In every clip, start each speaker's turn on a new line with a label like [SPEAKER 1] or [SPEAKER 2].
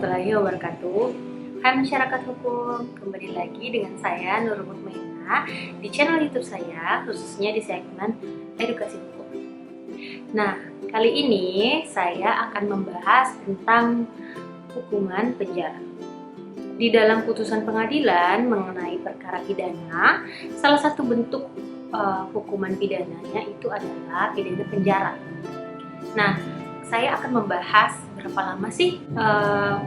[SPEAKER 1] warahmatullahi wabarakatuh. Hai masyarakat hukum, kembali lagi dengan saya Nurul Mutmainah di channel YouTube saya, khususnya di segmen edukasi hukum. Nah, kali ini saya akan membahas tentang hukuman penjara. Di dalam putusan pengadilan mengenai perkara pidana, salah satu bentuk hukuman pidananya itu adalah pidana penjara. Nah, saya akan membahas berapa lama sih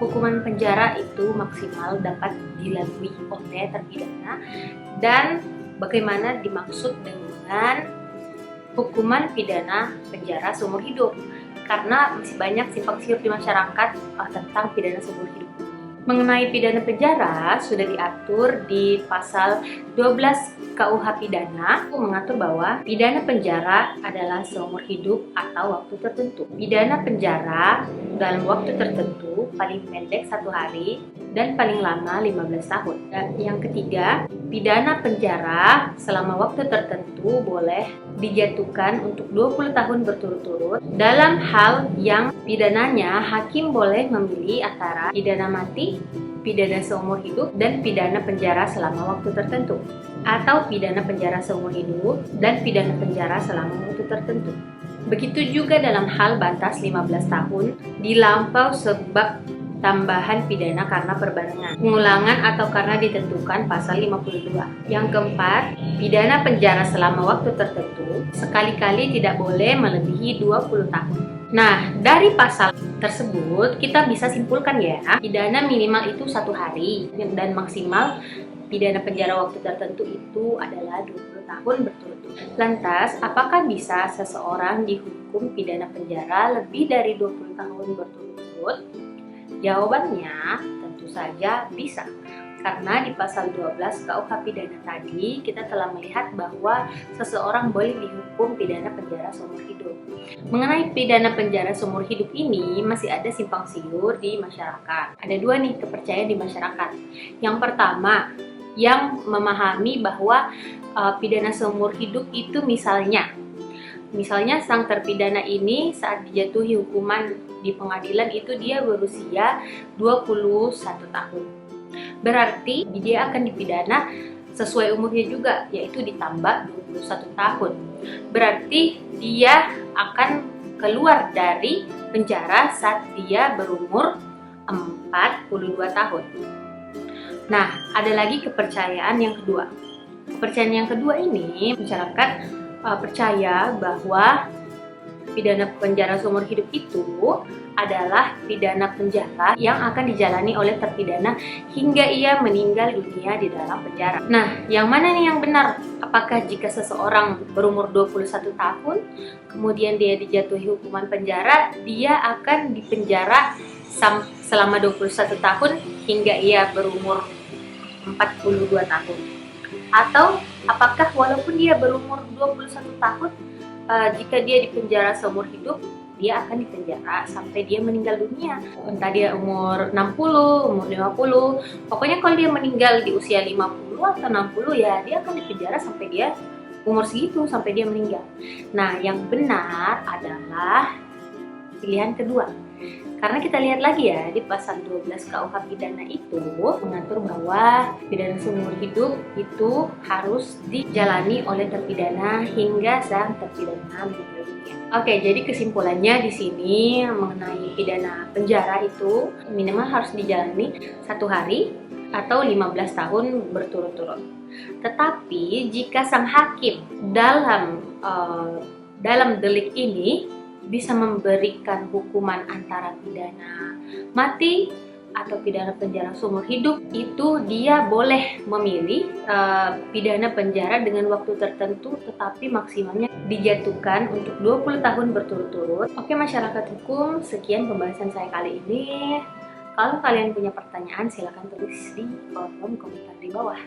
[SPEAKER 1] hukuman penjara itu maksimal dapat dilalui oleh terpidana dan bagaimana dimaksud dengan hukuman pidana penjara seumur hidup, karena masih banyak simpang siur di masyarakat tentang pidana seumur hidup. Mengenai pidana penjara sudah diatur di pasal 12 KUH Pidana, mengatur bahwa pidana penjara adalah seumur hidup atau waktu tertentu. Pidana penjara dalam waktu tertentu paling pendek 1 hari dan paling lama 15 tahun. Dan yang ketiga, pidana penjara selama waktu tertentu boleh dijatuhkan untuk 20 tahun berturut-turut dalam hal yang pidananya hakim boleh memilih antara pidana mati, pidana seumur hidup, dan pidana penjara selama waktu tertentu, atau pidana penjara seumur hidup dan pidana penjara selama waktu tertentu. Begitu juga dalam hal batas 15 tahun dilampau sebab tambahan pidana karena perbarengan, pengulangan atau karena ditentukan pasal 52. Yang keempat, pidana penjara selama waktu tertentu sekali-kali tidak boleh melebihi 20 tahun. Nah, dari pasal tersebut kita bisa simpulkan ya, pidana minimal itu 1 hari dan maksimal pidana penjara waktu tertentu itu adalah 20 tahun berturut-turut. Lantas, apakah bisa seseorang dihukum pidana penjara lebih dari 20 tahun berturut-turut? Jawabannya tentu saja bisa, karena di pasal 12 KUH Pidana tadi kita telah melihat bahwa seseorang boleh dihukum pidana penjara seumur hidup. Mengenai pidana penjara seumur hidup ini masih ada simpang siur di masyarakat. Ada 2 nih kepercayaan di masyarakat. Yang pertama, yang memahami bahwa pidana seumur hidup itu misalnya sang terpidana ini saat dijatuhi hukuman di pengadilan itu dia berusia 21 tahun. Berarti dia akan dipidana sesuai umurnya juga, yaitu ditambah 21 tahun. Berarti dia akan keluar dari penjara saat dia berumur 42 tahun. Nah, ada lagi kepercayaan yang kedua. Kepercayaan yang kedua ini, masyarakat percaya bahwa pidana penjara seumur hidup itu adalah pidana penjara yang akan dijalani oleh terpidana hingga ia meninggal dunia di dalam penjara. Nah, yang mana nih yang benar? Apakah jika seseorang berumur 21 tahun, kemudian dia dijatuhi hukuman penjara, dia akan dipenjara selama 21 tahun hingga ia berumur 42 tahun? Atau apakah walaupun dia berumur 21 tahun, jika dia dipenjara seumur hidup, dia akan dipenjara sampai dia meninggal dunia? Entah dia umur 60, umur 50, pokoknya kalau dia meninggal di usia 50 atau 60 ya dia akan dipenjara sampai dia umur segitu, sampai dia meninggal. Nah, yang benar adalah pilihan kedua. Karena kita lihat lagi ya, di pasal 12 KUH Pidana itu mengatur bahwa pidana seumur hidup itu harus dijalani oleh terpidana hingga sang terpidana meninggal dunia. Oke, jadi kesimpulannya di sini mengenai pidana penjara itu minimal harus dijalani 1 hari atau 15 tahun berturut-turut. Tetapi jika sang hakim dalam delik ini bisa memberikan hukuman antara pidana mati atau pidana penjara seumur hidup, itu dia boleh memilih pidana penjara dengan waktu tertentu tetapi maksimalnya dijatuhkan untuk 20 tahun berturut-turut. Oke masyarakat hukum, sekian pembahasan saya kali ini. Kalau kalian punya pertanyaan silahkan tulis di kolom komentar di bawah.